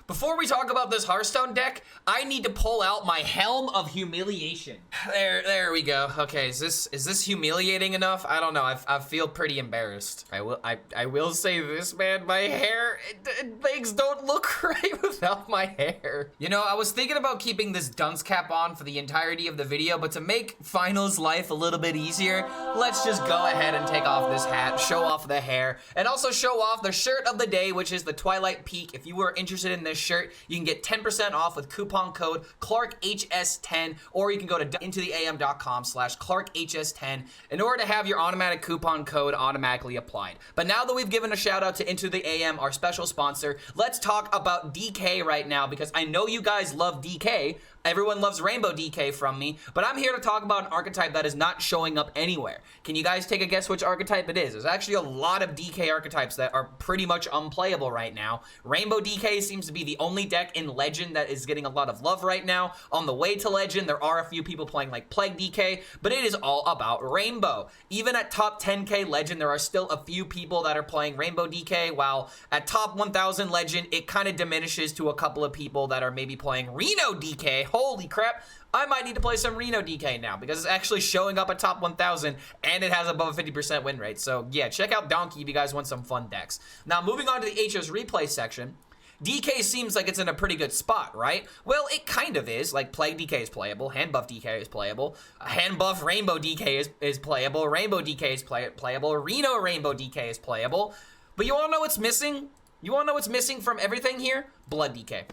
Before we talk about this Hearthstone deck, I need to pull out my Helm of Humiliation. There we go. Okay, is this humiliating enough? I don't know. I feel pretty embarrassed. I will say this, man. My hair, things don't look right without my hair. You know, I was thinking about keeping this dunce cap on for the entirety of the video, but to make finals life a little bit easier, let's just go ahead and take off this hat, show off the hair, and also show off the shirt of the day, which is the Twilight Peak. If you were interested in this shirt, you can get 10% off with coupon code ClarkHS10, or you can go to intotheam.com/ClarkHS10 in order to have your automatic coupon code automatically applied. But now that we've given a shout out to Into the AM, our special sponsor, let's talk about DK right now, because I know you guys love DK. Everyone loves Rainbow DK from me, but I'm here to talk about an archetype that is not showing up anywhere. Can you guys take a guess which archetype it is? There's actually a lot of DK archetypes that are pretty much unplayable right now. Rainbow DK seems to be the only deck in Legend that is getting a lot of love right now. On the way to Legend, there are a few people playing like Plague DK, but it is all about Rainbow. Even at top 10k Legend, there are still a few people that are playing Rainbow DK, while at top 1000 Legend, it kind of diminishes to a couple of people that are maybe playing Reno DK. Holy crap, I might need to play some Reno DK now because it's actually showing up at top 1000 and it has above a 50% win rate. So yeah, check out Donkey if you guys want some fun decks. Now moving on to the HS replay section, DK seems like it's in a pretty good spot, right? Well, it kind of is. Like, Plague DK is playable, Handbuff DK is playable, Handbuff Rainbow DK is playable, Rainbow DK is playable, Reno Rainbow DK is playable. But you wanna know what's missing? You wanna know what's missing from everything here? Blood DK.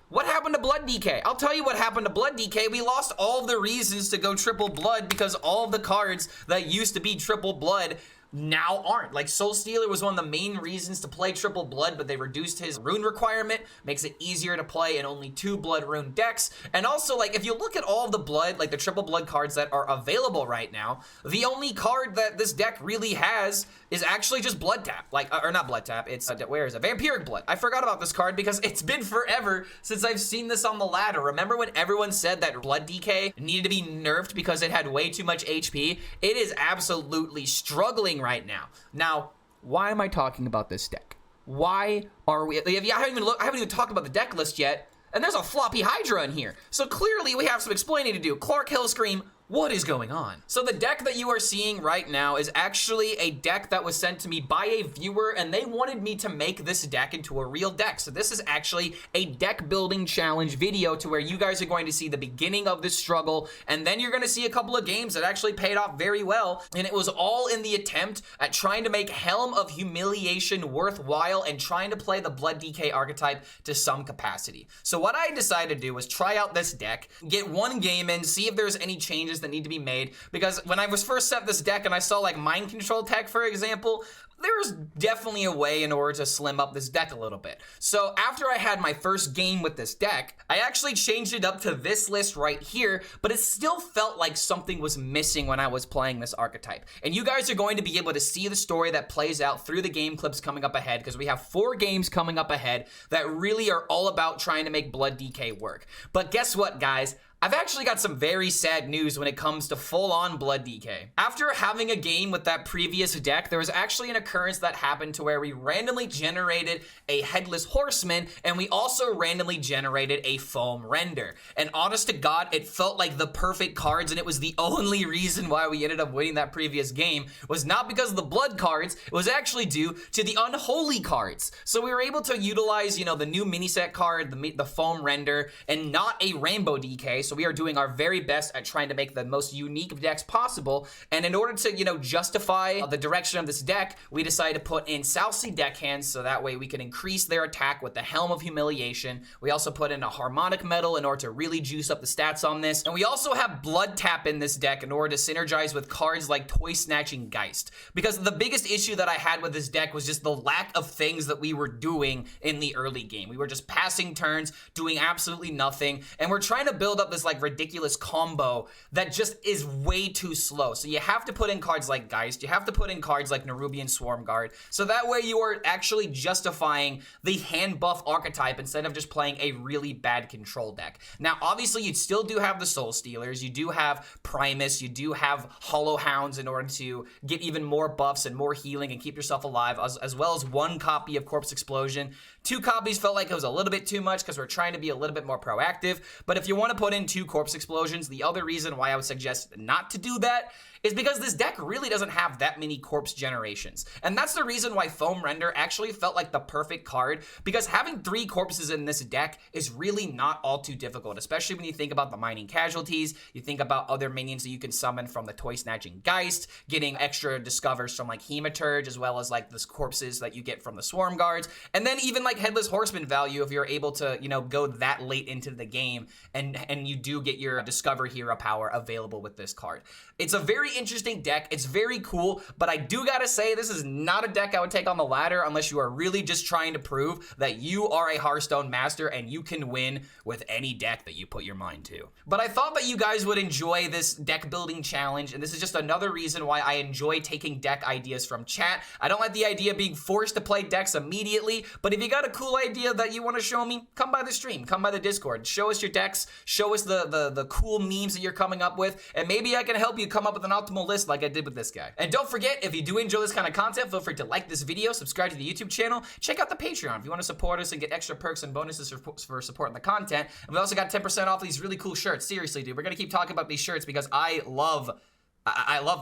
What happened to Blood DK? I'll tell you what happened to Blood DK. We lost all of the reasons to go triple blood because all of the cards that used to be triple blood now aren't. Like, Soul Stealer was one of the main reasons to play triple blood, but they reduced his rune requirement, makes it easier to play in only 2 blood rune decks. And also, like, if you look at all of the blood, like the triple blood cards that are available right now, the only card that this deck really has is actually just Blood Tap. Like, or not Blood Tap, it's, where is it? Vampiric Blood. I forgot about this card because it's been forever since I've seen this on the ladder. Remember when everyone said that Blood DK needed to be nerfed because it had way too much HP? It is absolutely struggling right now. Now, why am I talking about this deck? Why are we, I haven't even talked about the deck list yet, and there's a floppy Hydra in here. So clearly we have some explaining to do. Clark, HELLSCREAM, what is going on? So the deck that you are seeing right now is actually a deck that was sent to me by a viewer, and they wanted me to make this deck into a real deck. So this is actually a deck building challenge video to where you guys are going to see the beginning of this struggle, and then you're gonna see a couple of games that actually paid off very well, and it was all in the attempt at trying to make Helm of Humiliation worthwhile and trying to play the Blood DK archetype to some capacity. So what I decided to do was try out this deck, get one game in, see if there's any changes that need to be made, because when I was first set this deck and I saw like mind control tech, for example, there's definitely a way in order to slim up this deck a little bit. So after I had my first game with this deck, I actually changed it up to this list right here, but it still felt like something was missing when I was playing this archetype. And you guys are going to be able to see the story that plays out through the game clips coming up ahead, because we have 4 games coming up ahead that really are all about trying to make Blood DK work. But guess what, guys? I've actually got some very sad news when it comes to full-on Blood DK. After having a game with that previous deck, there was actually an occurrence that happened to where we randomly generated a Headless Horseman, and we also randomly generated a Foam Render. And honest to God, it felt like the perfect cards, and it was the only reason why we ended up winning that previous game, was not because of the blood cards, it was actually due to the Unholy cards. So we were able to utilize, you know, the new mini set card, the Foam Render, and not a Rainbow DK. So we are doing our very best at trying to make the most unique decks possible. And in order to, you know, justify the direction of this deck, we decided to put in South Sea deckhands so that way we can increase their attack with the Helm of Humiliation. We also put in a Harmonic Metal in order to really juice up the stats on this. And we also have Blood Tap in this deck in order to synergize with cards like Toy Snatching Geist. Because the biggest issue that I had with this deck was just the lack of things that we were doing in the early game. We were just passing turns, doing absolutely nothing, and we're trying to build up this like ridiculous combo that just is way too slow. So you have to put in cards like Geist, you have to put in cards like Nerubian Swarm Guard, so that way you are actually justifying the Handbuff archetype instead of just playing a really bad control deck. Now obviously you still do have the Soul Stealers, you do have Primus, you do have Hollow Hounds in order to get even more buffs and more healing and keep yourself alive, as well as 1 copy of Corpse Explosion 2 copies felt like it was a little bit too much because we're trying to be a little bit more proactive. But if you want to put in 2 corpse explosions, the other reason why I would suggest not to do that is because this deck really doesn't have that many corpse generations. And that's the reason why Foam Render actually felt like the perfect card, because having 3 corpses in this deck is really not all too difficult, especially when you think about the mining casualties, you think about other minions that you can summon from the Toy Snatching Geist, getting extra discovers from like Hematurge, as well as like the corpses that you get from the Swarm Guards, and then even like Headless Horseman value if you're able to, you know, go that late into the game and you do get your Discover Hero power available with this card. It's a very interesting deck. It's very cool, but I do gotta say this is not a deck I would take on the ladder unless you are really just trying to prove that you are a Hearthstone master and you can win with any deck that you put your mind to. But I thought that you guys would enjoy this deck building challenge, and this is just another reason why I enjoy taking deck ideas from chat. I don't like the idea of being forced to play decks immediately, but if you got a cool idea that you want to show me, come by the stream, come by the Discord, show us your decks, show us the cool memes that you're coming up with, and maybe I can help you come up with an optimal list like I did with this guy. And don't forget, if you do enjoy this kind of content, feel free to like this video, subscribe to the YouTube channel, check out the Patreon if you want to support us and get extra perks and bonuses for supporting the content. And we also got 10% off these really cool shirts. Seriously, dude, we're gonna keep talking about these shirts because I love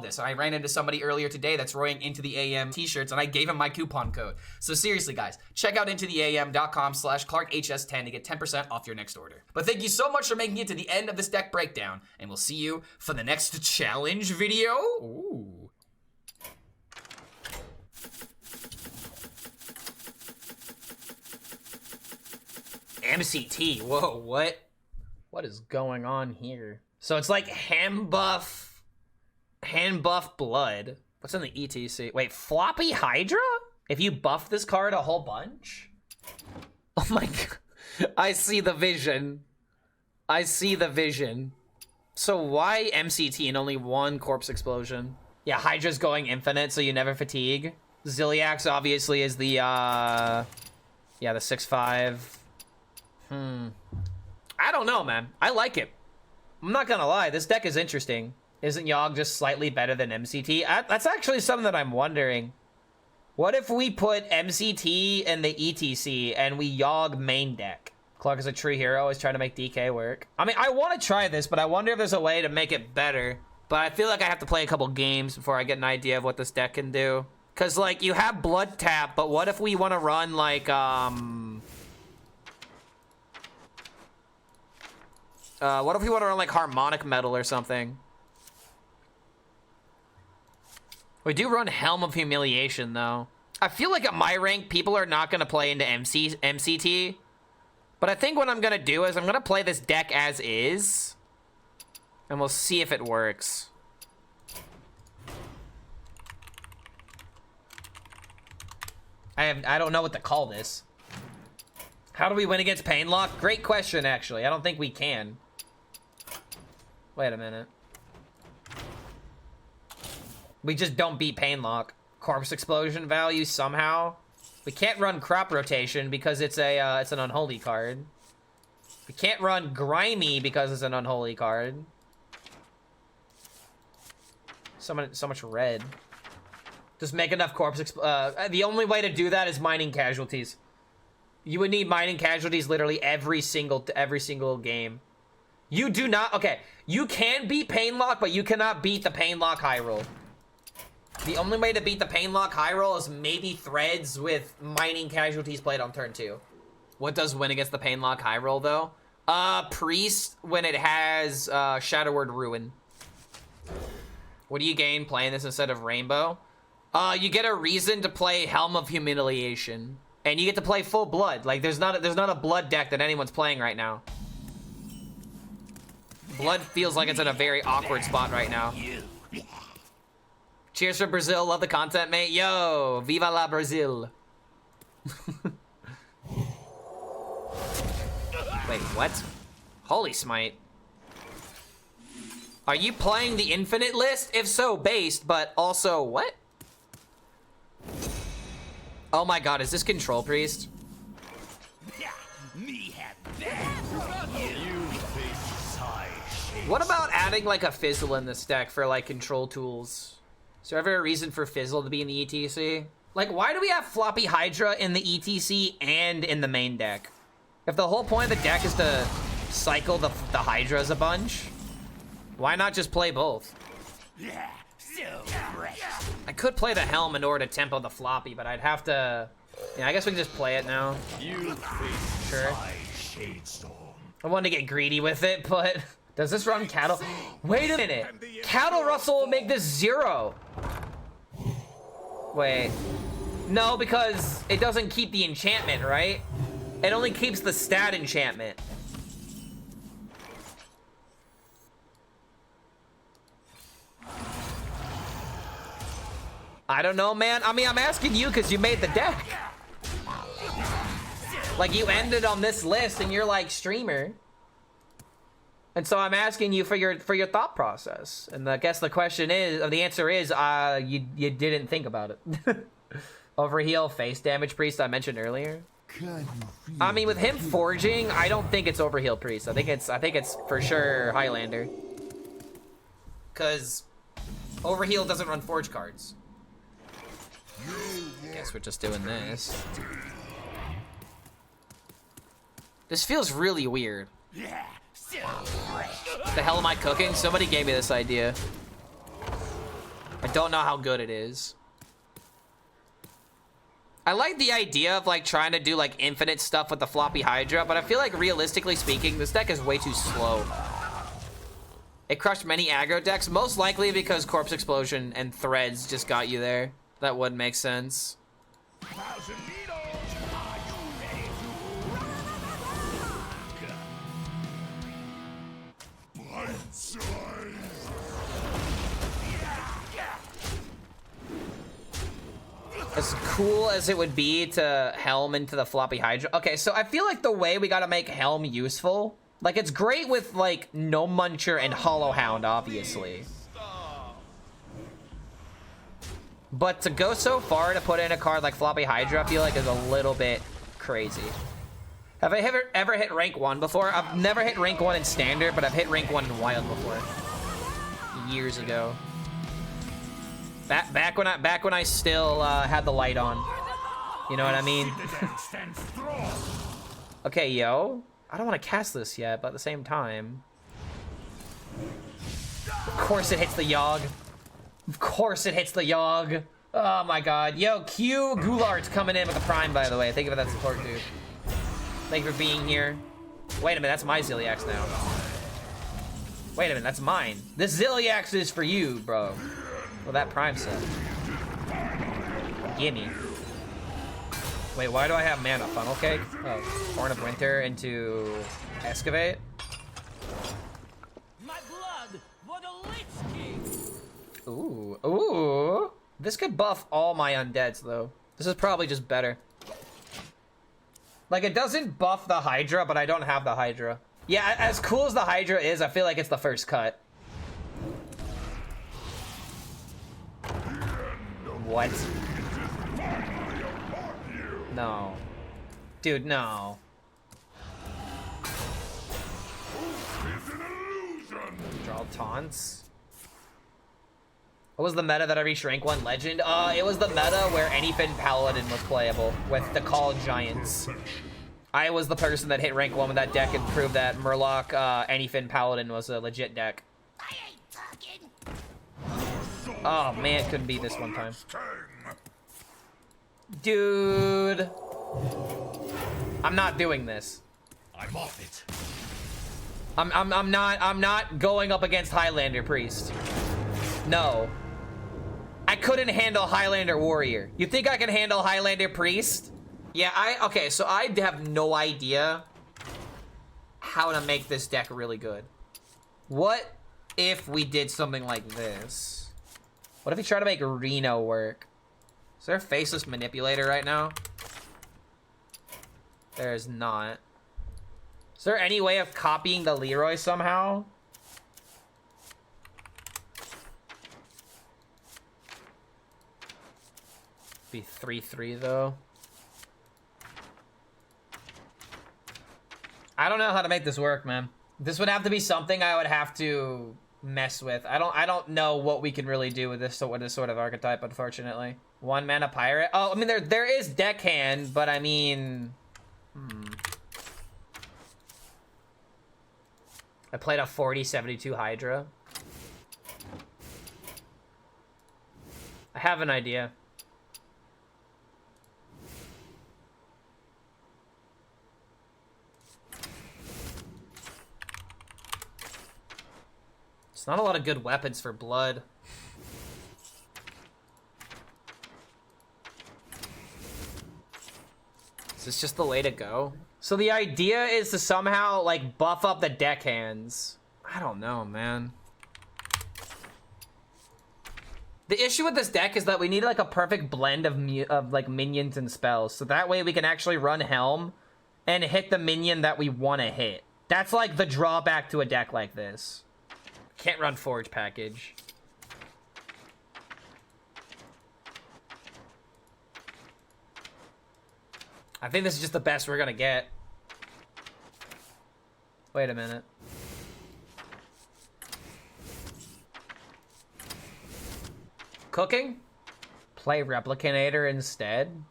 this. I ran into somebody earlier today that's rolling Into the AM t-shirts, and I gave him my coupon code. So seriously, guys, check out intotheam.com/ClarkHS10 to get 10% off your next order. But thank you so much for making it to the end of this deck breakdown, and we'll see you for the next challenge video. Ooh. MCT, whoa, what? What is going on here? So it's like Handbuff Blood. What's in the ETC? Wait, Floppy Hydra? If you buff this card a whole bunch? Oh my god. I see the vision. I see the vision. So why MCT and only 1 corpse explosion? Yeah, Hydra's going infinite, so you never fatigue. Ziliax obviously is the, yeah, the 6/5. I don't know, man. I like it. I'm not gonna lie, this deck is interesting. Isn't Yogg just slightly better than MCT? That's actually something that I'm wondering. What if we put MCT in the ETC and we Yogg main deck? Clark is a true hero, always trying to make DK work. I mean, I want to try this, but I wonder if there's a way to make it better. But I feel like I have to play a couple games before I get an idea of what this deck can do. Because, like, you have Blood Tap, but what if we want to run, like, what if we want to run, like, Harmonic Metal or something? We do run Helm of Humiliation, though. I feel like at my rank, people are not going to play into MCT. But I think what I'm going to do is I'm going to play this deck as is. And we'll see if it works. I don't know what to call this. How do we win against Painlock? Great question, actually. I don't think we can. Wait a minute. We just don't beat Painlock. Corpse Explosion value somehow. We can't run Crop Rotation because it's an Unholy card. We can't run Grimy because it's an Unholy card. So much red. Just make enough the only way to do that is mining casualties. You would need mining casualties literally every single game. You do not, okay, you can beat Painlock, but you cannot beat the Painlock high roll. The only way to beat the Painlock high roll is maybe Threads with mining casualties played on turn 2. What does win against the Painlock high roll, though? Priest when it has Shadow Word Ruin. What do you gain playing this instead of Rainbow? You get a reason to play Helm of Humiliation. And you get to play full blood. Like, there's not a blood deck that anyone's playing right now. Blood feels like it's in a very awkward spot right now. Cheers for Brazil. Love the content, mate. Yo, viva la Brazil. Wait, what? Holy smite. Are you playing the infinite list? If so, based, but also what? Oh my god, is this Control Priest? What about adding like a Fizzle in this deck for like control tools? Is there ever a reason for Fizzle to be in the ETC? Like, why do we have floppy Hydra in the ETC and in the main deck? If the whole point of the deck is to cycle the Hydras a bunch, why not just play both? Yeah, so fresh. I could play the Helm in order to tempo the floppy, but I'd have to... Yeah, I guess we can just play it now. You face Sure. my shadestorm. I wanted to get greedy with it, but... Does this run Cattle? Wait a minute! Cattle Rustle will make this 0! Wait. No, because it doesn't keep the enchantment, right? It only keeps the stat enchantment. I don't know, man. I mean, I'm asking you because you made the deck. Like, you ended on this list and you're like, streamer. And so I'm asking you for your thought process. And I guess the question is, or the answer is, you didn't think about it. Overheal, face damage priest I mentioned earlier. I mean, with him forging, I don't think it's overheal priest. I think it's for sure Highlander. Cause overheal doesn't run forge cards. Guess we're just doing this. This feels really weird. Yeah, so fresh. What the hell am I cooking? Somebody gave me this idea. I don't know how good it is. I like the idea of like trying to do like infinite stuff with the floppy Hydra, but I feel like realistically speaking, this deck is way too slow. It crushed many aggro decks, most likely because Corpse Explosion and Threads just got you there. That would make sense. Thousand needles. Are you ready to rock? Bite size. As cool as it would be to Helm into the floppy Hydra. Okay, so I feel like the way we gotta make Helm useful, like it's great with like No Muncher and Hollow Hound, obviously. But to go so far to put in a card like floppy Hydra, I feel like is a little bit crazy. Have I ever hit rank 1 before? I've never hit rank 1 in standard, but I've hit rank 1 in wild before. Years ago. Back when I still had the light on. You know what I mean? Okay, yo. I don't want to cast this yet, but at the same time. Of course it hits the Yogg. Of course it hits the Yogg. Oh my god. Yo, Q Goulart's coming in with the Prime, by the way. Thank you for that support, dude. Thank you for being here. Wait a minute, that's my Ziliax now. Wait a minute, that's mine. This Ziliax is for you, bro. Well, that Prime set. Gimme. Wait, why do I have mana? Funnel Cake? Oh, Horn of Winter into Excavate? My blood for the Lich King. Ooh, ooh. This could buff all my undeads, though. This is probably just better. Like, it doesn't buff the Hydra, but I don't have the Hydra. Yeah, as cool as the Hydra is, I feel like it's the first cut. What? No. Dude, no. Draw taunts. What was the meta that I reached rank 1 legend? It was the meta where Anyfin Paladin was playable with the Call Giants. I was the person that hit rank 1 with that deck and proved that Murloc Anyfin Paladin was a legit deck. I ain't talking. Oh man, couldn't beat this one time. Dude. I'm not doing this. I'm off it. I'm not going up against Highlander Priest. No. I couldn't handle Highlander Warrior. You think I can handle Highlander Priest? Yeah, okay, so I have no idea how to make this deck really good. What if we did something like this? What if we try to make Reno work? Is there a Faceless Manipulator right now? There is not. Is there any way of copying the Leroy somehow? Be 3-3 though. I don't know how to make this work, man. This would have to be something I would have to mess with. I don't know what we can really do with this sort of archetype, unfortunately. 1 mana pirate. Oh, I mean there is deckhand, but I mean, I played a 40/72 Hydra. I have an idea. It's not a lot of good weapons for blood. Is this just the way to go? So the idea is to somehow, like, buff up the deckhands. I don't know, man. The issue with this deck is that we need, like, a perfect blend of like, minions and spells. So that way we can actually run Helm and hit the minion that we want to hit. That's, like, the drawback to a deck like this. Can't run Forge Package. I think this is just the best we're gonna get. Wait a minute. Cooking? Play Replicanator instead?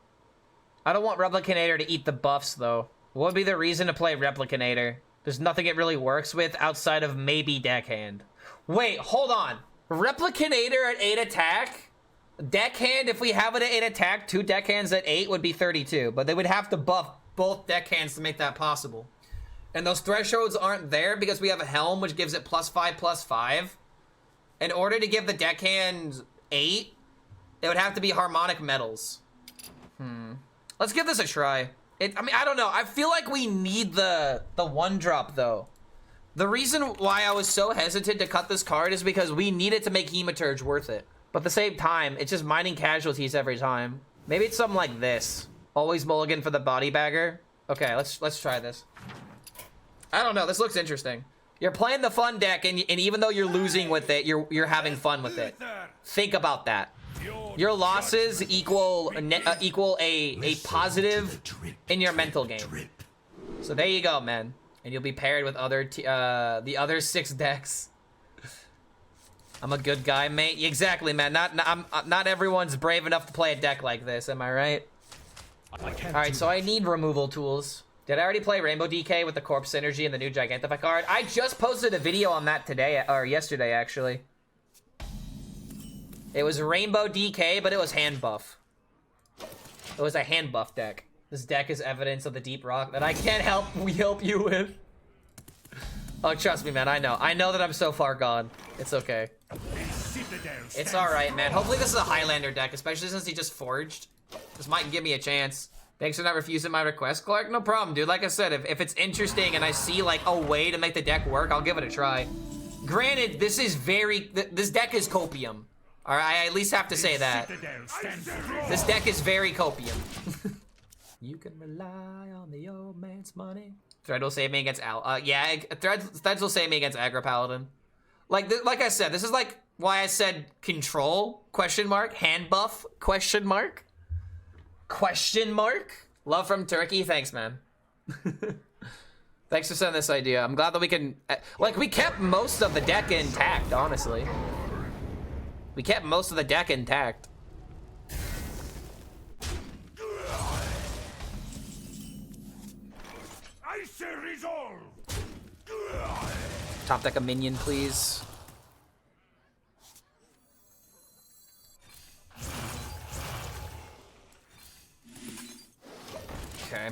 I don't want Replicanator to eat the buffs, though. What would be the reason to play Replicanator? There's nothing it really works with outside of maybe Deckhand. Wait, hold on. Replicanator at 8 attack? Deckhand, if we have it at 8 attack, 2 deckhands at 8 would be 32. But they would have to buff both deckhands to make that possible. And those thresholds aren't there because we have a Helm, which gives it +5/+5. In order to give the deckhand 8, it would have to be harmonic metals. Let's give this a try. I mean, I don't know. I feel like we need the 1-drop, though. The reason why I was so hesitant to cut this card is because we need it to make Hematurge worth it. But at the same time, it's just mining casualties every time. Maybe it's something like this. Always mulligan for the body bagger. Okay, let's try this. I don't know. This looks interesting. You're playing the fun deck, and even though you're losing with it, you're having fun with it. Think about that. Your losses equal a positive in your mental game. So there you go, man. And you'll be paired with the other 6 decks. I'm a good guy, mate. Exactly, man. Not everyone's brave enough to play a deck like this. Am I right? All right, so I need removal tools. Did I already play Rainbow DK with the Corpse Synergy and the new Gigantify card? I just posted a video on that today, or yesterday, actually. It was Rainbow DK, but it was Handbuff. It was a Handbuff deck. This deck is evidence of the deep rock that I can't help you with. Oh, trust me, man. I know. I know that I'm so far gone. It's okay. It's alright, man. Hopefully this is a Highlander deck, especially since he just forged. This might give me a chance. Thanks for not refusing my request, Clark. No problem, dude. Like I said, if it's interesting and I see, like, a way to make the deck work, I'll give it a try. Granted, this deck is copium. Alright, I at least have to say that. This deck is very copium. You can rely on the old man's money. Thread will save me against Threads will save me against Aggro Paladin. Like I said, this is like why I said control, ? Handbuff, ? Love from Turkey, thanks, man. Thanks for sending this idea. I'm glad that we can, like, we kept most of the deck intact, honestly. We kept most of the deck intact. I say resolve. Top deck a minion, please. Okay.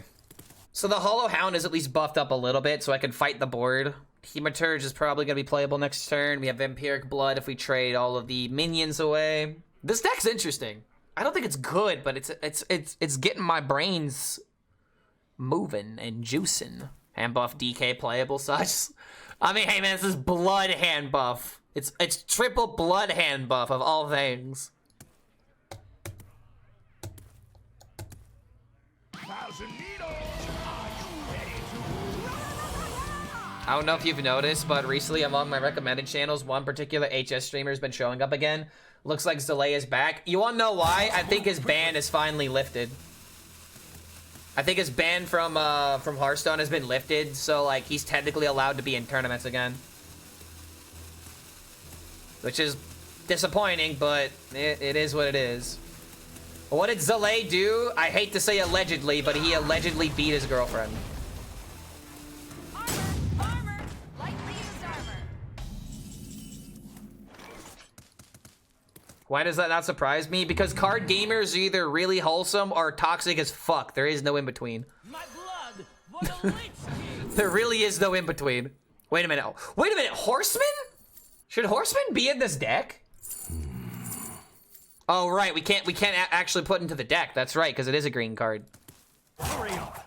So the Hollow Hound is at least buffed up a little bit so I can fight the board. Hematurge is probably going to be playable next turn. We have Vampiric Blood if we trade all of the minions away. This deck's interesting. I don't think it's good, but it's getting my brains moving and juicing. Handbuff DK playable such. I mean, hey man, this is blood handbuff. It's triple blood handbuff of all things. I don't know if you've noticed, but recently among my recommended channels, one particular HS streamer has been showing up again. Looks like Zalay is back. You wanna know why? I think his ban is finally lifted. I think his ban from Hearthstone has been lifted, so like he's technically allowed to be in tournaments again. Which is disappointing, but it is what it is. What did Zalay do? I hate to say allegedly, but he allegedly beat his girlfriend. Armor! Lightly used armor. Why does that not surprise me? Because card gamers are either really wholesome or toxic as fuck. There is no in between. My blood for the Lich King. There really is no in between. Wait a minute. Wait a minute. Horseman? Should Horseman be in this deck? Oh right, we can't actually put into the deck. That's right, because it is a green card. Hurry up.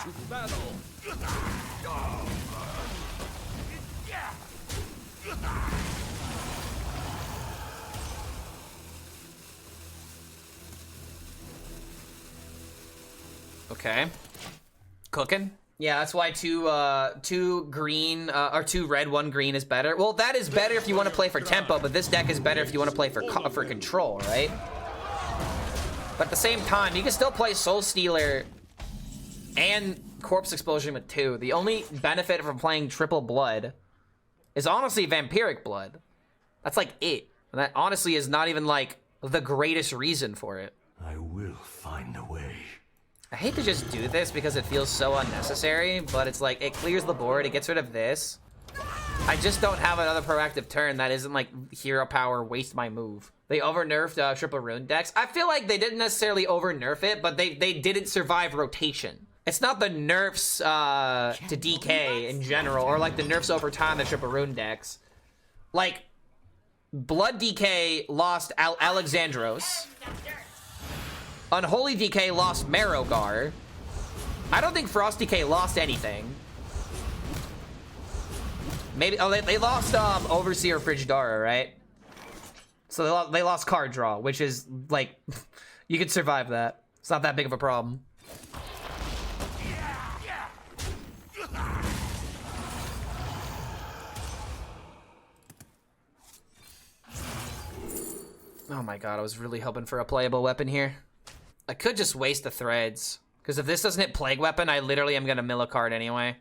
To battle. Okay. Cooking. Yeah, that's why two green or two red, one green is better. Well, that is better if you want to play for tempo, but this deck is better if you want to play for control, right? But at the same time, you can still play Soul Stealer and Corpse Explosion with 2. The only benefit from playing triple blood is honestly Vampiric Blood. That's like it. And that honestly is not even like the greatest reason for it. I will find a way. I hate to just do this because it feels so unnecessary, but it's like, it clears the board, it gets rid of this. I just don't have another proactive turn that isn't like hero power, waste my move. They over-nerfed triple rune decks. I feel like they didn't necessarily over-nerf it, but they didn't survive rotation. It's not the nerfs to DK in general, or like the nerfs over time to triple rune decks. Like, Blood DK lost Alexandros. Unholy DK lost Marrowgar. I don't think Frost DK lost anything. Maybe, oh, they lost Overseer Frigidara, right? So they lost card draw, which is like, you could survive that. It's not that big of a problem. Oh my god, I was really hoping for a playable weapon here. I could just waste the threads, because if this doesn't hit Plague Weapon, I literally am gonna mill a card anyway.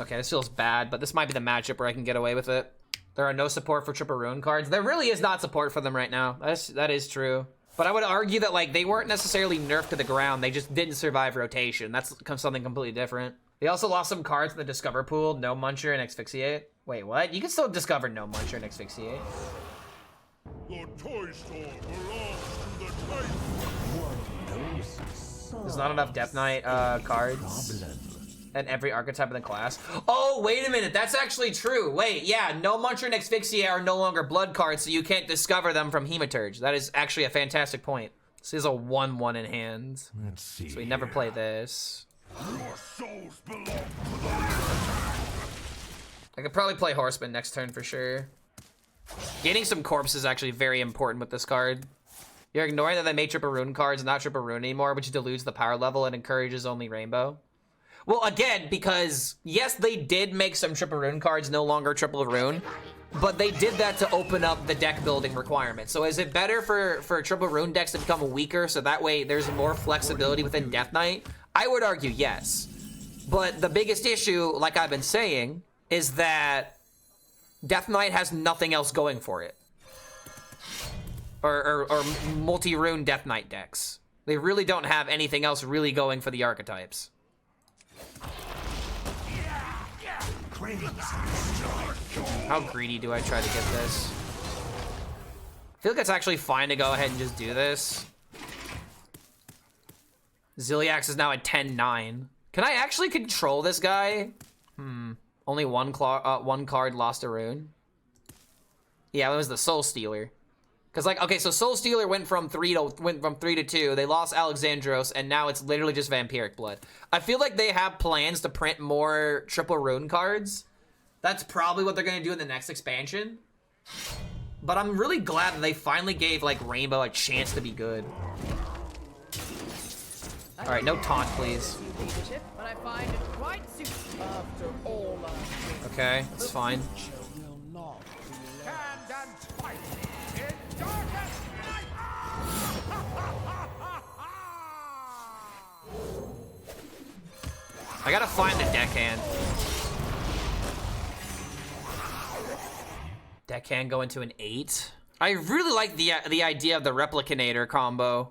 Okay, this feels bad, but this might be the matchup where I can get away with it. There are no support for triple rune cards. There really is not support for them right now. That is true. But I would argue that like they weren't necessarily nerfed to the ground. They just didn't survive rotation. That's something completely different. They also lost some cards in the Discover pool. No Muncher and Asphyxiate. Wait, what? You can still discover No Muncher and Asphyxiate. The toy store belongs to the Titan. There's not enough Death Knight cards. And every archetype in the class. Oh, wait a minute. That's actually true. Wait, yeah. No Muncher and Asphyxiate are no longer blood cards, so you can't discover them from Hematurge. That is actually a fantastic point. This is a 1/1 in hand. Let's see. So we never play this. Your souls belong to the I could probably play Horseman next turn for sure. Getting some corpse is actually very important with this card. You're ignoring that they made triple rune cards, not triple rune anymore, which dilutes the power level and encourages only rainbow. Well, again, because yes, they did make some triple rune cards no longer triple rune, but they did that to open up the deck building requirement. So is it better for triple rune decks to become weaker so that way there's more flexibility within Death Knight? I would argue yes. But the biggest issue, like I've been saying, is that Death Knight has nothing else going for it. Or multi-rune Death Knight decks. They really don't have anything else really going for the archetypes. How greedy do I try to get this? I feel like it's actually fine to go ahead and just do this. Ziliax is now at 10-9. Can I actually control this guy? Only one card lost a rune. Yeah, it was the Soul Stealer. Cause like, okay, so Soul Stealer went from 3 to 2. They lost Alexandros, and now it's literally just Vampiric Blood. I feel like they have plans to print more triple rune cards. That's probably what they're gonna do in the next expansion. But I'm really glad that they finally gave like Rainbow a chance to be good. All right, no taunt, please. Leadership, but I find it quite suits after all. Okay, it's fine. Stand and fight in darkest night. I gotta find the deckhand. That can go into an 8. I really like the idea of the Replicanator combo.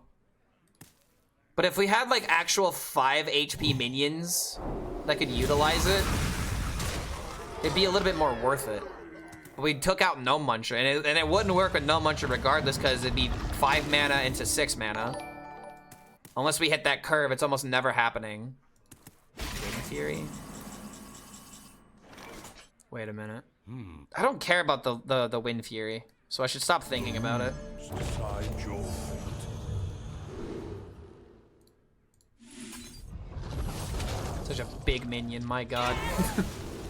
But if we had like actual 5 HP minions that could utilize it, it'd be a little bit more worth it. But we took out No Muncher, and it wouldn't work with No Muncher regardless, because it'd be 5 mana into 6 mana. Unless we hit that curve, it's almost never happening. Wind Fury. Wait a minute. I don't care about the Wind Fury, so I should stop thinking about it. Decide your fate. Such a big minion, my god.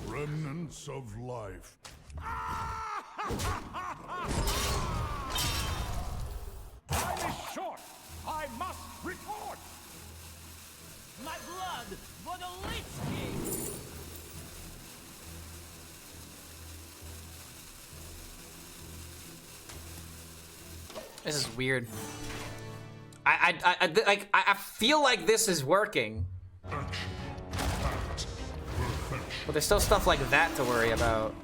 Remnants of life. Time is short. I must report. My blood for the Lich King! This is weird. I feel like this is working. But there's still stuff like that to worry about.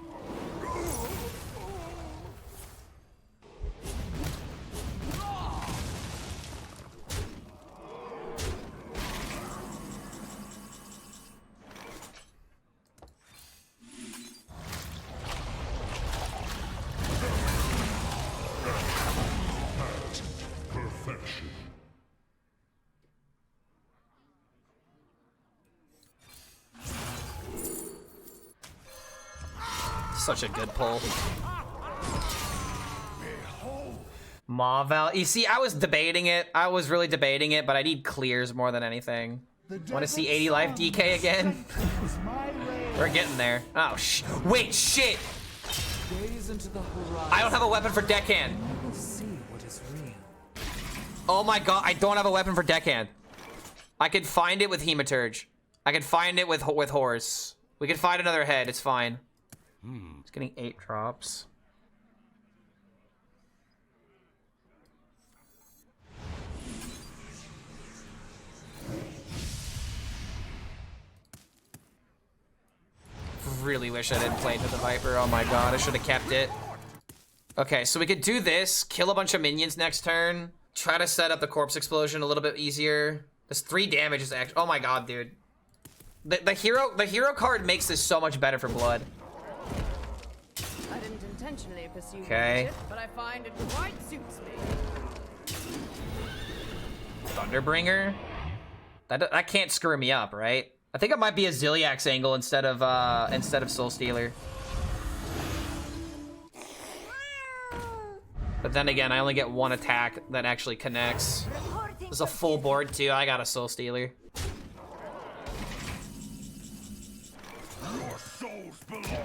Such a good pull. Maw. You see, I was debating it. I was really debating it, but I need clears more than anything. Want to see 80 life DK again? We're getting there. Oh, wait, shit! I don't have a weapon for deckhand. Oh my god, I don't have a weapon for deckhand. I could find it with Hematurge. I could find it with Horse. We could find another head, it's fine. It's getting 8 drops. Really wish I didn't play into the Viper. Oh my god, I should have kept it. Okay, so we could do this, kill a bunch of minions next turn, try to set up the Corpse Explosion a little bit easier. This 3 damage is actually, oh my god, dude. The hero card makes this so much better for Blood. I didn't intentionally pursue Okay. magic, but I find it quite suits me. Thunderbringer? That can't screw me up, right? I think it might be a Ziliax angle instead of Soul Stealer. But then again, I only get 1 attack that actually connects. There's a full board too. I got a Soul Stealer. Your souls belong to the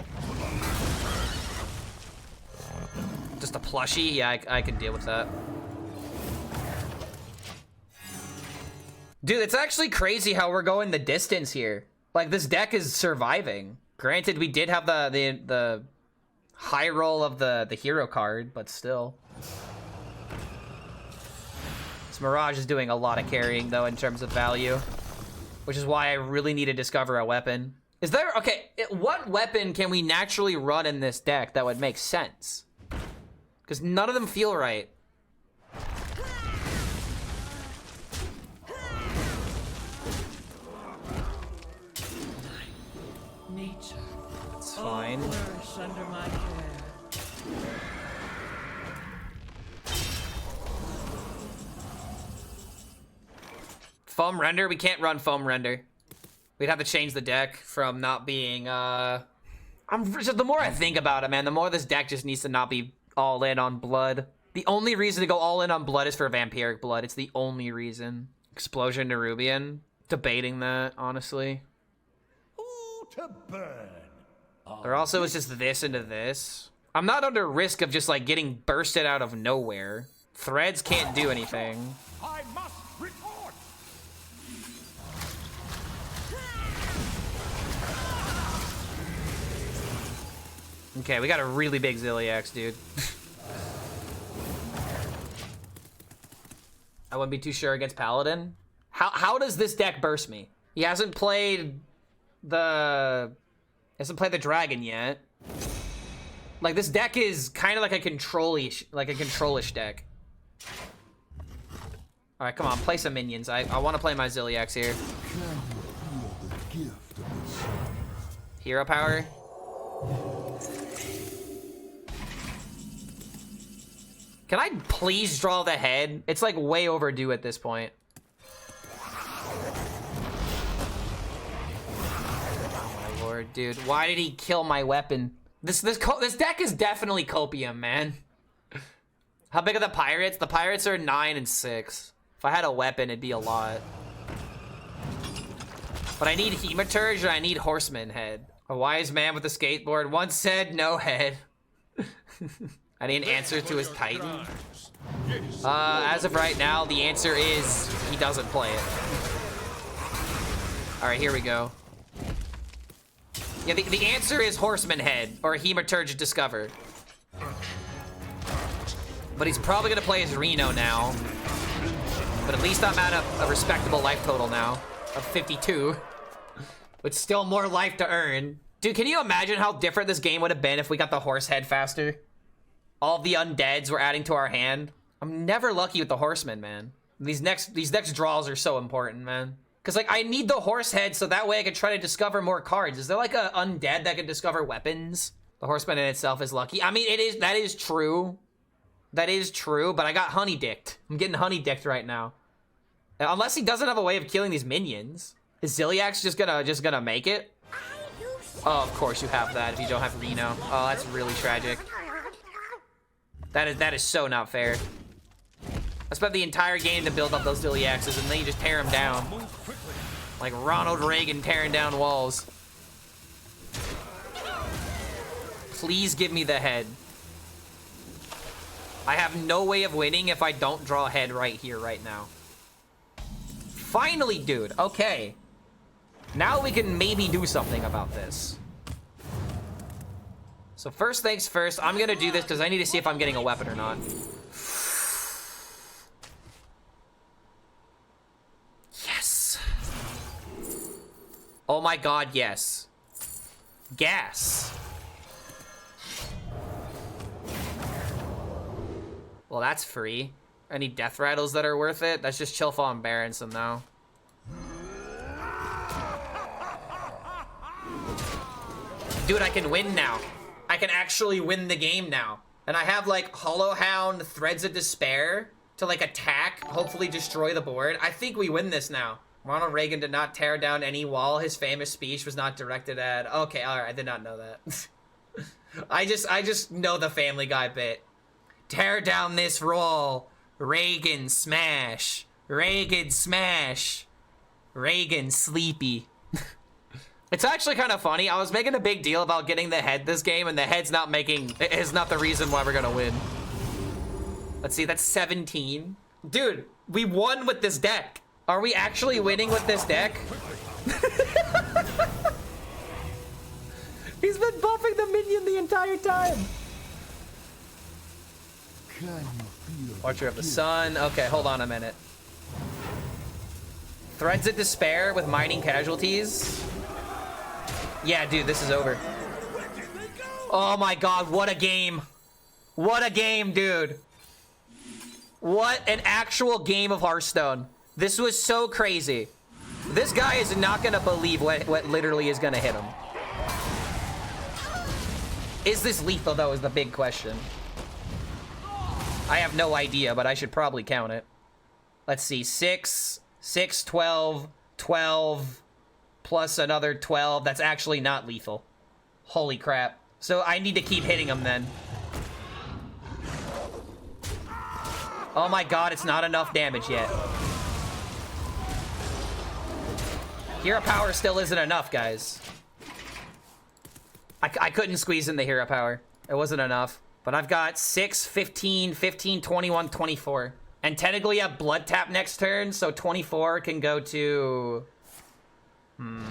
Just a plushie? Yeah, I can deal with that. Dude, it's actually crazy how we're going the distance here. Like, this deck is surviving. Granted, we did have the high roll of the hero card, but still. This Mirage is doing a lot of carrying, though, in terms of value. Which is why I really need to discover a weapon. Is there... Okay, what weapon can we naturally run in this deck that would make sense? Because none of them feel right. Nature. It's fine. Flourish under my care. Foam Render? We can't run Foam Render. We'd have to change the deck from not being, the more I think about it, man, the more this deck just needs to not be all in on Blood. The only reason to go all in on Blood is for Vampiric Blood. It's the only reason. Explosion Nerubian. Debating that, honestly. Ooh, to burn. There also is just this into this. I'm not under risk of just, like, getting bursted out of nowhere. Threads can't do anything. I must report. Okay, we got a really big Ziliax, dude. I wouldn't be too sure against Paladin. How does this deck burst me? He hasn't played the dragon yet. Like, this deck is kind of like a control-ish deck. All right, come on, play some minions. I want to play my Zilliax here. Hero power. Can I please draw the head? It's like way overdue at this point. Oh my lord, dude. Why did he kill my weapon? This deck is definitely copium, man. How big are the pirates? The pirates are 9 and 6. If I had a weapon, it'd be a lot. But I need Hematurge and I need Horseman head. A wise man with a skateboard once said no head. I need an answer to his Titan. As of right now, the answer is he doesn't play it. All right, here we go. Yeah, the answer is Horseman head or Hematurge Discover. But he's probably gonna play his Reno now. But at least I'm at a respectable life total now of 52. With still more life to earn. Dude, can you imagine how different this game would have been if we got the horse head faster? All the undeads we're adding to our hand. I'm never lucky with the horsemen, man. These next draws are so important, man. Cause like I need the horse head so that way I can try to discover more cards. Is there like a undead that can discover weapons? The horseman in itself is lucky. I mean, that is true. That is true, but I got honey dicked. I'm getting honey dicked right now. Unless he doesn't have a way of killing these minions. Is Zilliax just gonna make it? Oh, of course you have that if you don't have Reno. Oh, that's really tragic. That is so not fair. I spent the entire game to build up those Zilliaxes and then you just tear them down. Like Ronald Reagan tearing down walls. Please give me the head. I have no way of winning if I don't draw a head right here, right now. Finally, dude. Okay. Now we can maybe do something about this. So first things first, I'm gonna do this because I need to see if I'm getting a weapon or not. Yes. Oh my god, yes. Gas. Well, that's free. Any death rattles that are worth it? That's just Chillfall and Berenson, though. Dude, I can win now. I can actually win the game now. And I have, like, Hollow Hound, Threads of Despair to, like, attack, hopefully destroy the board. I think we win this now. Ronald Reagan did not tear down any wall. His famous speech was not directed at... Okay, alright, I did not know that. I just know the Family Guy bit. Tear down this wall. Reagan smash. Reagan smash. Reagan sleepy. It's actually kind of funny. I was making a big deal about getting the head this game, and the head's not is not the reason why we're gonna win. Let's see, that's 17. Dude, we won with this deck. Are we actually winning with this deck? He's been buffing the minion the entire time. Archer of the Sun. Okay, hold on a minute. Threads of Despair with Mining Casualties. Yeah, dude, this is over. Oh my god, what a game. What a game, dude. What an actual game of Hearthstone. This was so crazy. This guy is not gonna believe what literally is gonna hit him. Is this lethal, though, is the big question. I have no idea, but I should probably count it. Let's see, 6, 12, 12, plus another 12. That's actually not lethal. Holy crap. So I need to keep hitting him then. Oh my god, it's not enough damage yet. Hero power still isn't enough, guys. I couldn't squeeze in the hero power. It wasn't enough. But I've got 6, 15, 15, 21, 24. And technically I have Blood Tap next turn, so 24 can go to... I'm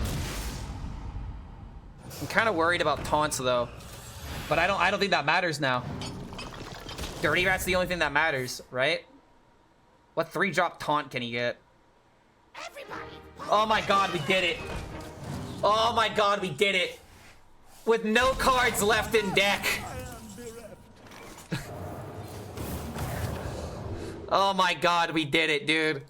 kind of worried about taunts, though. But I don't think that matters now. Dirty Rat's the only thing that matters, right? What 3-drop taunt can he get? Oh my god, we did it. Oh my god, we did it. With no cards left in deck. Oh my god, we did it, dude.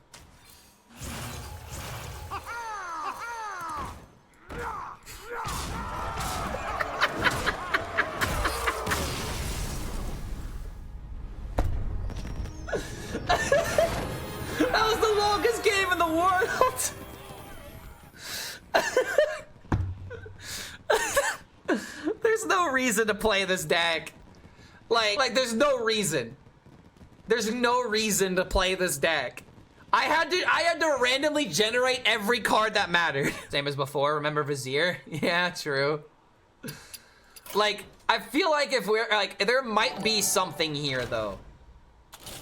That was the longest game in the world. There's no reason to play this deck. Like there's no reason. There's no reason to play this deck. I had to randomly generate every card that mattered. Same as before, remember Vizier? Yeah, true. Like, I feel like if we're, like, there might be something here, though.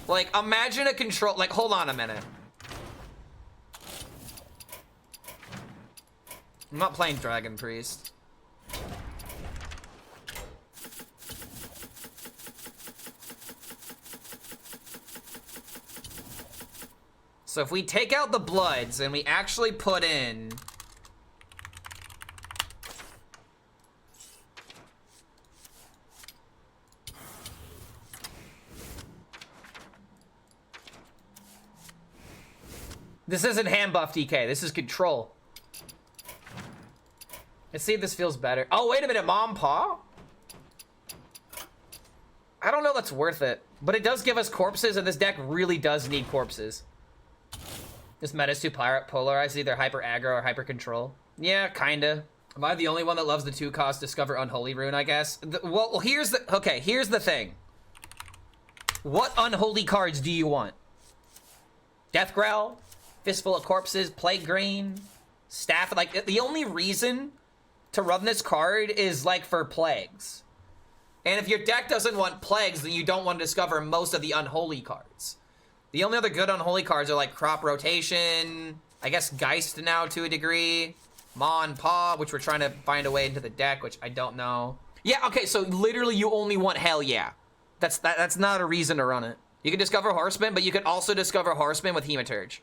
Like, imagine a control, like, hold on a minute. I'm not playing Dragon Priest. So if we take out the Bloods and we actually put in... This isn't Handbuff DK, this is Control. Let's see if this feels better. Oh, wait a minute, Mom Paw? I don't know that's worth it, but it does give us corpses, and this deck really does need corpses. This meta's too polarized, either hyper aggro or hyper control. Yeah, kinda. Am I the only one that loves the 2-cost Discover Unholy rune, I guess? Well, here's the thing. What Unholy cards do you want? Death Growl? Fistful of Corpses? Plague Green? Staff? Like, the only reason to run this card is, like, for plagues. And if your deck doesn't want plagues, then you don't want to discover most of the Unholy cards. The only other good Unholy cards are like Crop Rotation, I guess Geist now to a degree, Maw and Paw, which we're trying to find a way into the deck, which I don't know. Yeah, okay, so literally you only want Hell Yeah. That's not a reason to run it. You can discover Horseman, but you can also discover Horseman with Hematurge.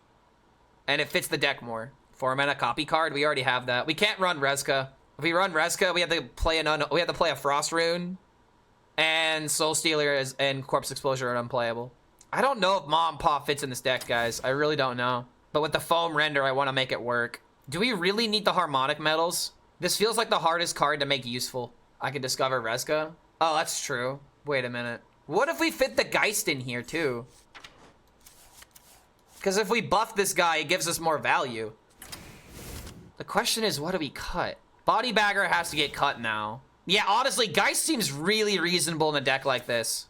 And it fits the deck more. 4-mana copy card, we already have that. We can't run Reska. If we run Reska, we have to play a Frost Rune, and Soul Stealer and Corpse Explosion are unplayable. I don't know if Mom Paw fits in this deck, guys. I really don't know. But with the Foam Render, I want to make it work. Do we really need the Harmonic Metals? This feels like the hardest card to make useful. I can discover Reska. Oh, that's true. Wait a minute. What if we fit the Geist in here, too? Because if we buff this guy, it gives us more value. The question is, what do we cut? Body Bagger has to get cut now. Yeah, honestly, Geist seems really reasonable in a deck like this.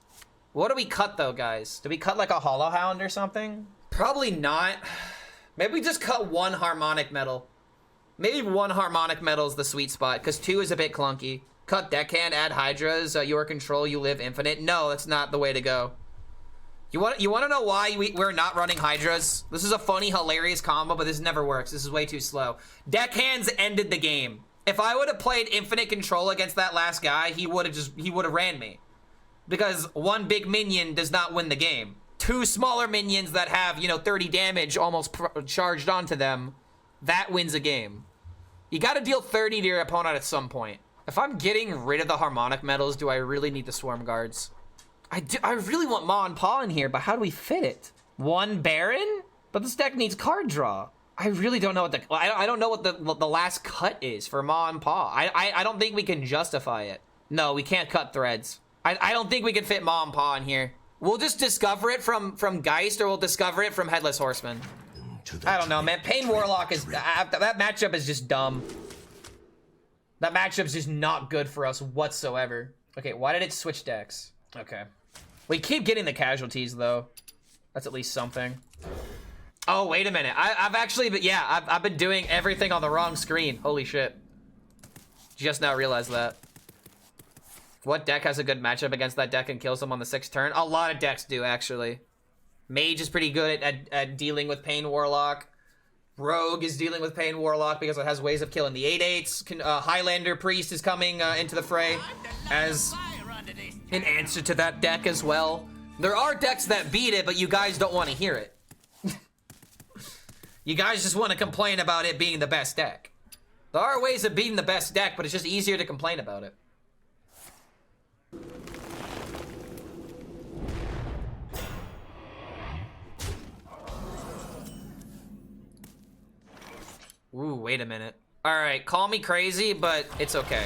What do we cut, though, guys? Do we cut, like, a Hollow Hound or something? Probably not. Maybe we just cut one Harmonic Metal. Maybe one Harmonic Metal is the sweet spot, because 2 is a bit clunky. Cut Deckhand, add Hydras, your control, you live infinite. No, that's not the way to go. You want to know why we're not running Hydras? This is a funny, hilarious combo, but this never works. This is way too slow. Deckhands ended the game. If I would have played infinite control against that last guy, he would have ran me. Because one big minion does not win the game. 2 smaller minions that have, 30 damage almost charged onto them, that wins a game. You gotta deal 30 to your opponent at some point. If I'm getting rid of the Harmonic Metals, do I really need the Swarm Guards? I really want Maw and Paw in here, but how do we fit it? 1 Baron? But this deck needs card draw. I really don't know what I don't know what the last cut is for Maw and Paw. I don't think we can justify it. No, we can't cut threads. I don't think we can fit Maw and Paw in here. We'll just discover it from Geist, or we'll discover it from Headless Horseman. I don't know, man. Pain Warlock is... that matchup is just dumb. That matchup's just not good for us whatsoever. Okay, why did it switch decks? Okay. We keep getting the casualties, though. That's at least something. Oh, wait a minute. I've actually... I've been doing everything on the wrong screen. Holy shit. Just now realized that. What deck has a good matchup against that deck and kills them on the 6th turn? A lot of decks do, actually. Mage is pretty good at dealing with Pain Warlock. Rogue is dealing with Pain Warlock because it has ways of killing the 8/8s. Highlander Priest is coming into the fray as an answer to that deck as well. There are decks that beat it, but you guys don't want to hear it. You guys just want to complain about it being the best deck. There are ways of beating the best deck, but it's just easier to complain about it. Ooh, wait a minute. All right, call me crazy, but it's okay.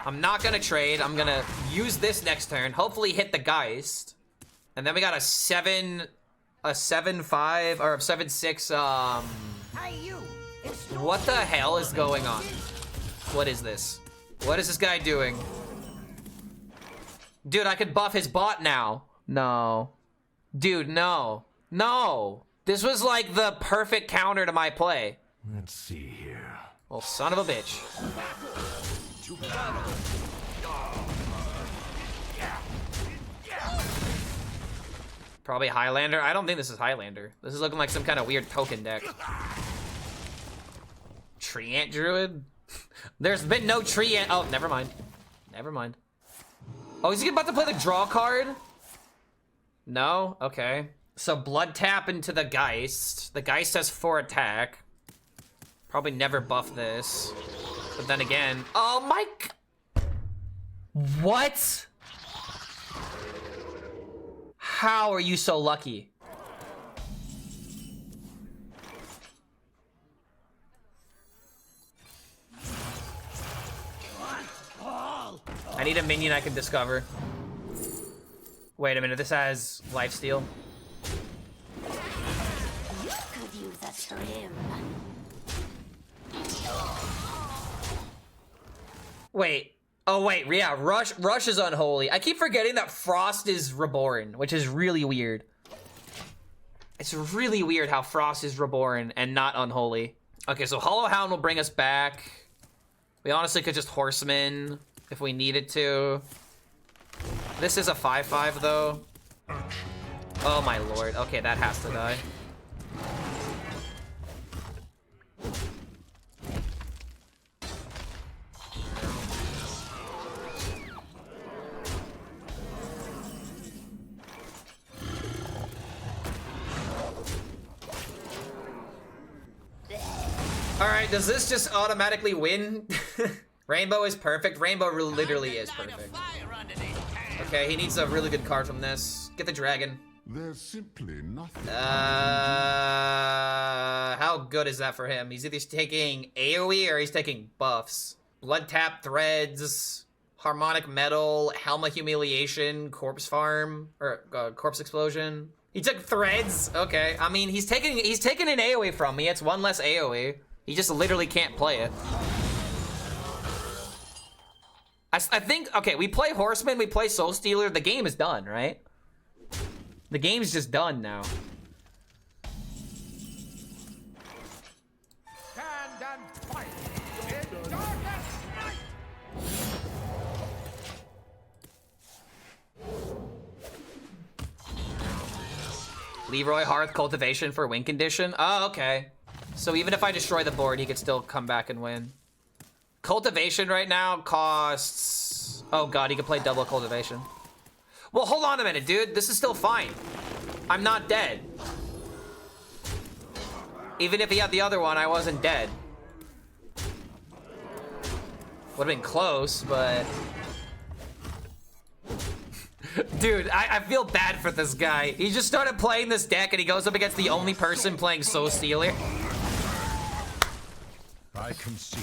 I'm not gonna trade. I'm gonna use this next turn. Hopefully hit the Geist. And then we got a 7-5 or a 7-6. Hey, you. It's your What the hell is going on? What is this? What is this guy doing? Dude, I could buff his bot now. No. Dude, no. No. This was like the perfect counter to my play. Let's see here. Well, son of a bitch. Probably Highlander. I don't think this is Highlander. This is looking like some kind of weird token deck. Tree Ant Druid? There's been no Tree Ant. Oh, never mind. Never mind. Oh, is he about to play the draw card? No? Okay. So blood tap into the Geist. The Geist has 4 attack. Probably never buff this. But then again, oh my. What? How are you so lucky? I need a minion I can discover. Wait a minute, this has lifesteal. Could use a trim. Wait. Oh wait, yeah, Rush is Unholy. I keep forgetting that Frost is Reborn, which is really weird. It's really weird how Frost is Reborn and not Unholy. Okay, so Hollow Hound will bring us back. We honestly could just Horseman if we needed to. This is a 5/5 though. Oh my lord. Okay, that has to die. All right, does this just automatically win? Rainbow is perfect. Rainbow literally is perfect. Okay, he needs a really good card from this. Get the dragon. There's simply nothing. How good is that for him? He's either taking AoE or he's taking buffs. Blood tap, threads, harmonic metal, Helm of Humiliation, corpse farm, or corpse explosion. He took threads. Okay, I mean he's taking an AoE from me. It's 1 less AoE. He just literally can't play it. I think, okay, we play Horseman, we play Soul Stealer, the game is done, right? The game's just done now. stand and fight in darkest night. Leroy Hearth cultivation for win condition. Oh, okay. So even if I destroy the board, he could still come back and win. Cultivation right now costs... Oh god, he could play double cultivation. Well, hold on a minute, dude. This is still fine. I'm not dead. Even if he had the other one, I wasn't dead. Would've been close, but... Dude, I feel bad for this guy. He just started playing this deck and he goes up against the only person playing Soul Stealer. I can see.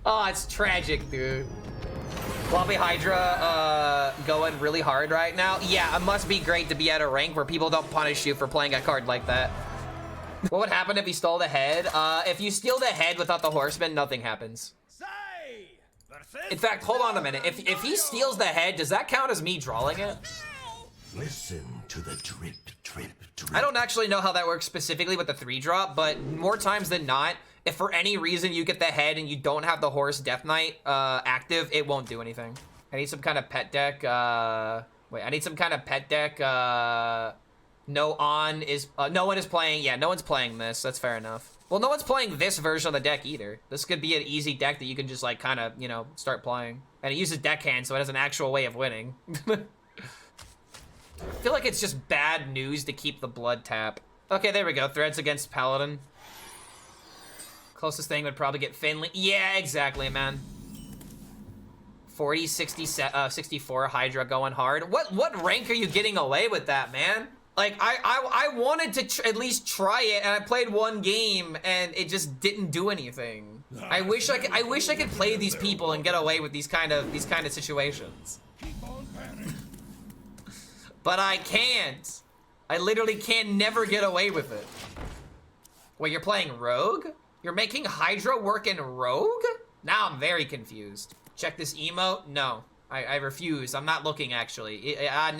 Oh, it's tragic, dude. Floppy Hydra going really hard right now. Yeah, it must be great to be at a rank where people don't punish you for playing a card like that. What would happen if he stole the head? If you steal the head without the Horseman, nothing happens. In fact, hold on a minute. If he steals the head, does that count as me drawing it? Listen to the drip, drip, drip. I don't actually know how that works specifically with the 3-drop, but more times than not, if for any reason you get the head and you don't have the Horse Death Knight active, it won't do anything. I need some kind of pet deck. Wait, I need some kind of pet deck. No one is playing. Yeah, no one's playing this. That's fair enough. Well, no one's playing this version of the deck either. This could be an easy deck that you can just like kind of, you know, start playing. And it uses deckhand, so it has an actual way of winning. I feel like it's just bad news to keep the blood tap. Okay, there we go. Threads against Paladin. Closest thing would probably get Finley. Yeah, exactly, man. 40, 60, 64 Hydra going hard. What rank are you getting away with that, man? Like, I wanted to at least try it, and I played one game, and it just didn't do anything. I wish I could play these people and get away with these kind of situations. But I can't. I literally can never get away with it. Wait, you're playing Rogue? You're making Hydra work in Rogue? Now I'm very confused. Check this emote? No. I refuse. I'm not looking, actually. Nah,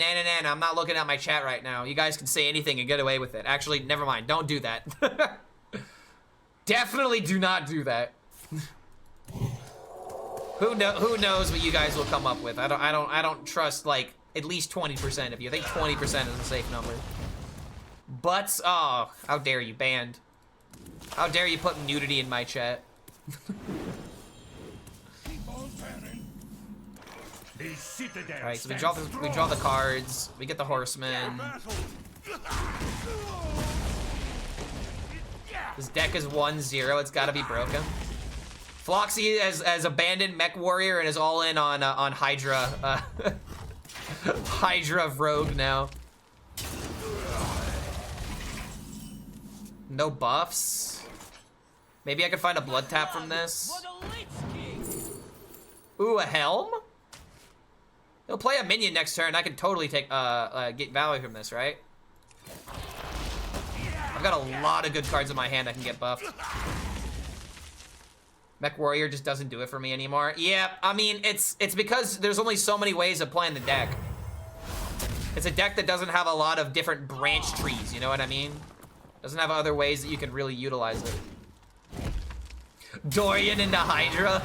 I'm not looking at my chat right now. You guys can say anything and get away with it. Actually, never mind. Don't do that. Definitely do not do that. Who knows what you guys will come up with? I don't trust, like, at least 20% of you. I think 20% is a safe number. But, oh, how dare you, banned. How dare you put nudity in my chat. Alright, so we draw the cards, we get the horseman. This deck is 1-0, it's gotta be broken. Floxy as abandoned mech warrior and is all in on Hydra. Hydra of Rogue now. No buffs. Maybe I could find a blood tap from this. Ooh, a Helm? He'll play a minion next turn. I can totally take get value from this, right? I've got a lot of good cards in my hand that can get buffed. Mech Warrior just doesn't do it for me anymore. Yeah, I mean, it's because there's only so many ways of playing the deck. It's a deck that doesn't have a lot of different branch trees, you know what I mean? Doesn't have other ways that you can really utilize it. Dorian into Hydra.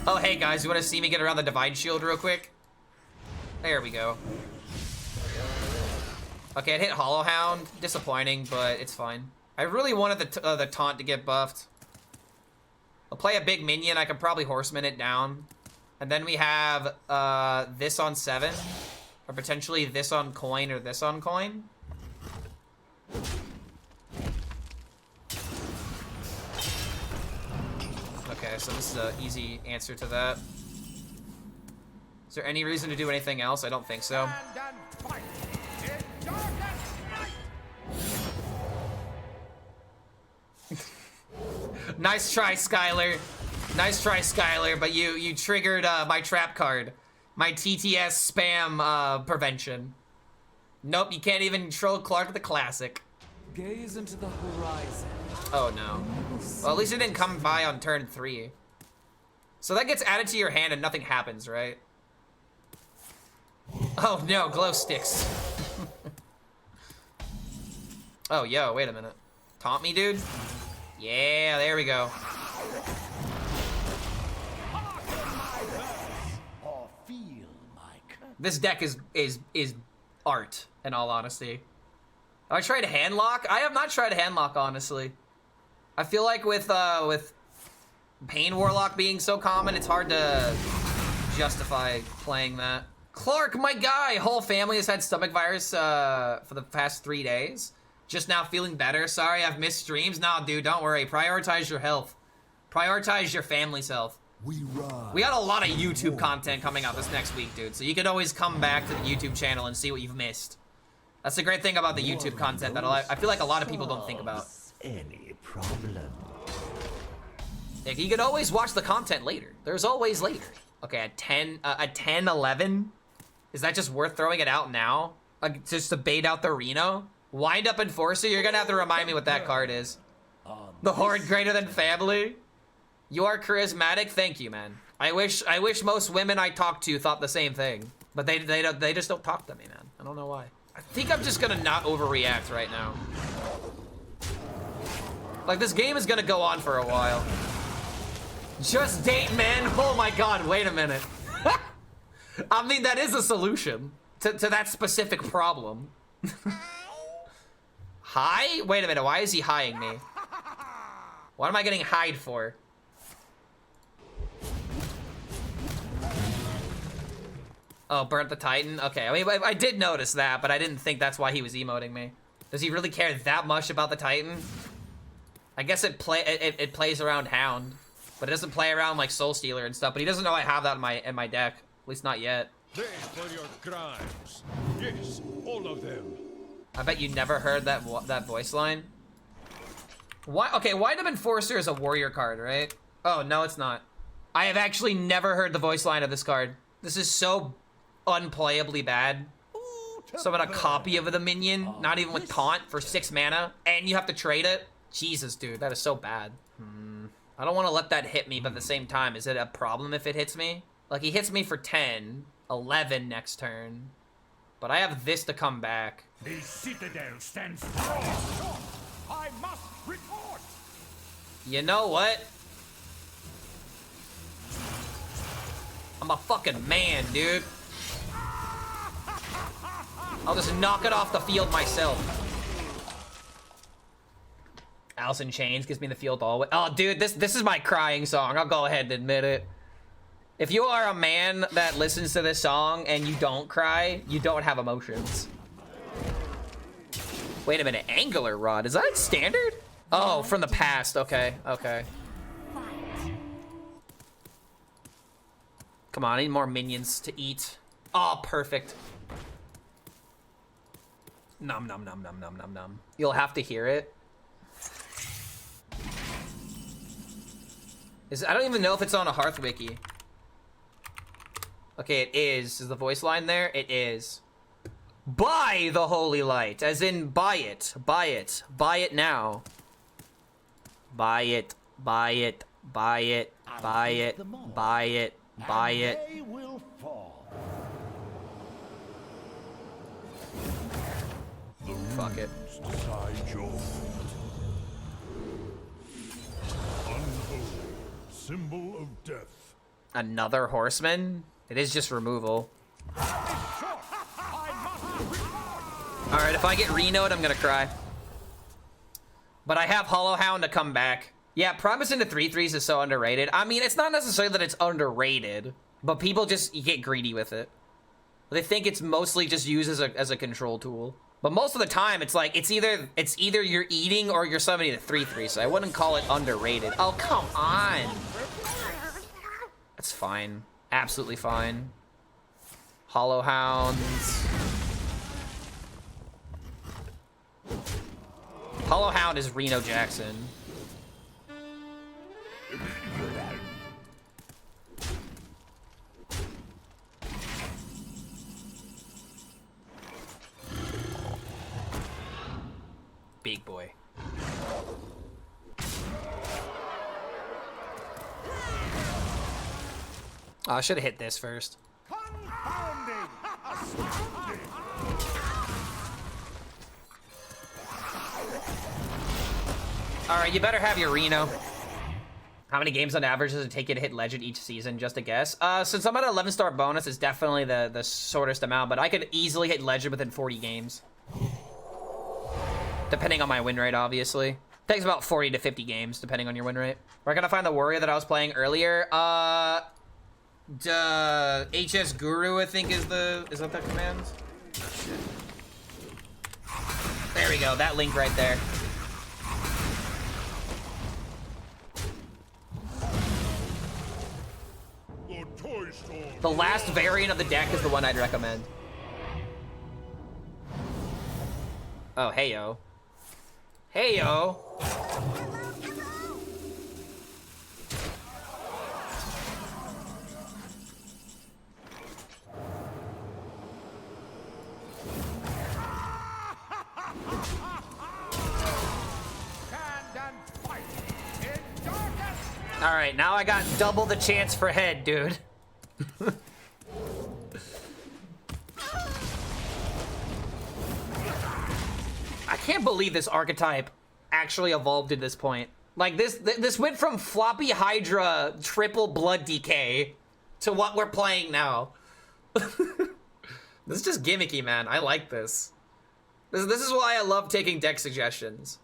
Oh, hey guys, you want to see me get around the Divine Shield real quick? There we go. Okay, it hit Hollow Hound. Disappointing, but it's fine. I really wanted the taunt to get buffed. I'll play a big minion. I can probably horseman it down. And then we have this on 7. Or potentially this on coin or this on coin. Okay, so this is an easy answer to that. Is there any reason to do anything else? I don't think so. Nice try, Skylar. Nice try, Skylar, but you triggered my trap card. My TTS spam prevention. Nope, you can't even control Clark the Classic. Gaze into the horizon. Oh no. Well, at least it didn't come by on turn 3. So that gets added to your hand and nothing happens, right? Oh no, glow sticks. Oh, yo, wait a minute. Taunt me, dude? Yeah, there we go. This deck is art, in all honesty. Have I tried handlock? I have not tried handlock, honestly. I feel like with Pain Warlock being so common, it's hard to justify playing that. Clark, my guy! Whole family has had stomach virus for the past 3 days. Just now feeling better. Sorry, I've missed streams. Nah, dude, don't worry. Prioritize your health. Prioritize your family's health. We got a lot of YouTube content coming out this next week, dude. So you can always come back to the YouTube channel and see what you've missed. That's the great thing about the YouTube content that I feel like a lot of people don't think about. Any problem? Yeah, you can always watch the content later. There's always later. Okay, at 10, 11? Is that just worth throwing it out now? Just to bait out the Reno? Wind Up Enforcer? You're gonna have to remind me what that card is. The Horde greater than family? You are charismatic? Thank you, man. I wish most women I talk to thought the same thing. But they just don't talk to me, man. I don't know why. I think I'm just gonna not overreact right now. Like, this game is gonna go on for a while. Just date, man. Oh my god, wait a minute. I mean, that is a solution to that specific problem. Hi? Wait a minute, why is he highing me? What am I getting hied for? Oh, burnt the Titan? Okay, I mean, I did notice that, but I didn't think that's why he was emoting me. Does he really care that much about the Titan? I guess it plays around Hound, but it doesn't play around like Soul Stealer and stuff, but he doesn't know I have that in my deck. At least not yet. Pay for your crimes. Yes, all of them. I bet you never heard that that voice line. Why? Okay, Wind Up Enforcer is a warrior card, right? Oh, no, it's not. I have actually never heard the voice line of this card. This is so unplayably bad. So I'm gonna copy of the minion, not even with taunt, for 6 mana, and you have to trade it? Jesus, dude, that is so bad. I don't want to let that hit me, but at the same time, is it a problem if it hits me? Like, he hits me for 10, 11 next turn. But I have this to come back. The citadel stands strong. I must report. You know what? I'm a fucking man, dude. I'll just knock it off the field myself. Alice in Chains gives me the field always. Oh, dude, this is my crying song. I'll go ahead and admit it. If you are a man that listens to this song and you don't cry, you don't have emotions. Wait a minute, Angular Rod, is that standard? Oh, from the past, okay, okay. Come on, I need more minions to eat. Oh, perfect. Nom nom nom nom nom nom nom. You'll have to hear it. I don't even know if it's on a Hearth wiki. Okay, it is. Is the voice line there? It is. Buy the holy light, as in buy it, buy it, buy it now. Buy it, buy it, buy it, buy it, buy it, buy it. They will fall. Fuck it. Decide your fate. Unholy, symbol of death. Another horseman? It is just removal. Alright, if I get Reno'd, I'm gonna cry. But I have Hollow Hound to come back. Yeah, Promise into 3/3s is so underrated. I mean, it's not necessarily that it's underrated, but people just get greedy with it. They think it's mostly just used as a control tool. But most of the time, it's like, it's either you're eating or you're summoning a 3/3, so I wouldn't call it underrated. Oh, come on! That's fine. Absolutely fine. Hollow Hounds. Hollow Hound is Reno Jackson. Big boy. Oh, I should have hit this first. Confounding! Astounding! Alright, you better have your Reno. How many games on average does it take you to hit Legend each season, just a guess? Since I'm at 11-star bonus, it's definitely the shortest amount, but I could easily hit Legend within 40 games. Depending on my win rate, obviously. Takes about 40 to 50 games, depending on your win rate. We're gonna find the warrior that I was playing earlier. HS Guru, I think, is that the command? Shit. There we go, that link right there. The last variant of the deck is the one I'd recommend. Oh, hey-yo. Hey-yo. All right, now I got double the chance for head, dude. I can't believe this archetype actually evolved at this point. Like, this went from floppy Hydra triple blood decay to what we're playing now. This is just gimmicky, man. I like this. This is why I love taking deck suggestions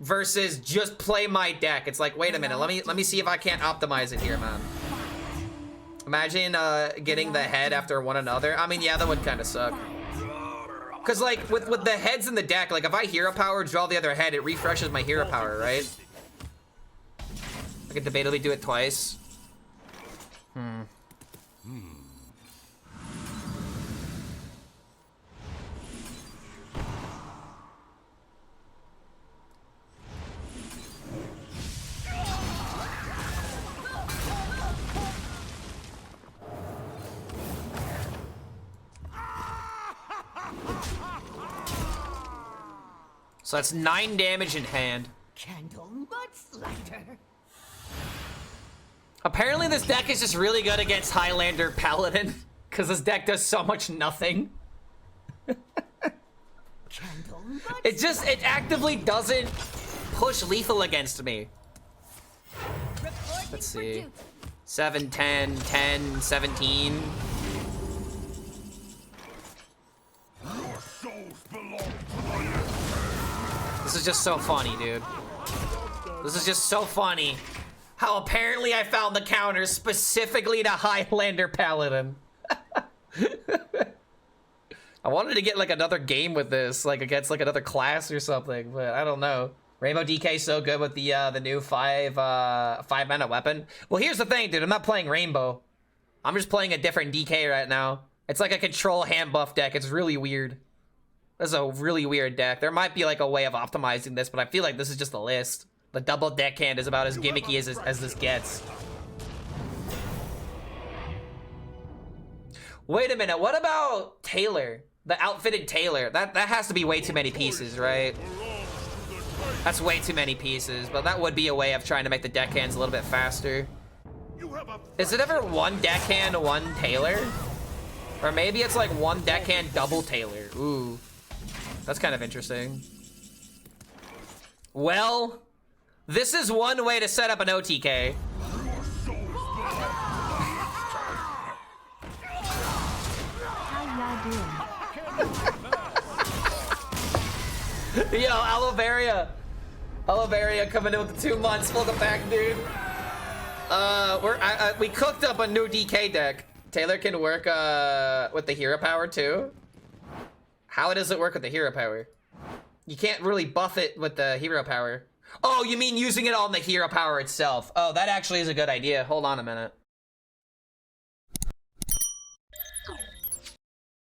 versus just play my deck. It's like, wait a minute, let me see if I can't optimize it here, man. Imagine getting the head after one another. I mean, yeah, that would kind of suck. Cause like with the heads in the deck, like if I hero power, draw the other head, it refreshes my hero power, right? I could debatably do it twice. So that's 9 damage in hand. Candle Mudslider. Apparently this deck is just really good against Highlander Paladin, because this deck does so much nothing. It actively doesn't push lethal against me. Let's see. 7, 10, 10, 17. This is just so funny, dude. This is just so funny. How apparently I found the counter specifically to Highlander Paladin. I wanted to get like another game with this, like against like another class or something, but I don't know. Rainbow DK is so good with the new 5 mana weapon. Well, here's the thing, dude. I'm not playing Rainbow. I'm just playing a different DK right now. It's like a control Handbuff deck. It's really weird. This is a really weird deck. There might be like a way of optimizing this, but I feel like this is just a list. The double deckhand is about as gimmicky as this gets. Wait a minute. What about Taylor? The outfitted Taylor. That has to be way too many pieces, right? That's way too many pieces, but that would be a way of trying to make the deckhands a little bit faster. Is it ever 1 deckhand, 1 Taylor? Or maybe it's like 1 deckhand, double Taylor. Ooh. That's kind of interesting. Well, this is one way to set up an OTK. How y'all doing? Yo, Aloveria coming in with the 2 months. Welcome back, dude. We cooked up a new DK deck. Taylor can work with the hero power too. How does it work with the hero power? You can't really buff it with the hero power. Oh, you mean using it on the hero power itself? Oh, that actually is a good idea. Hold on a minute.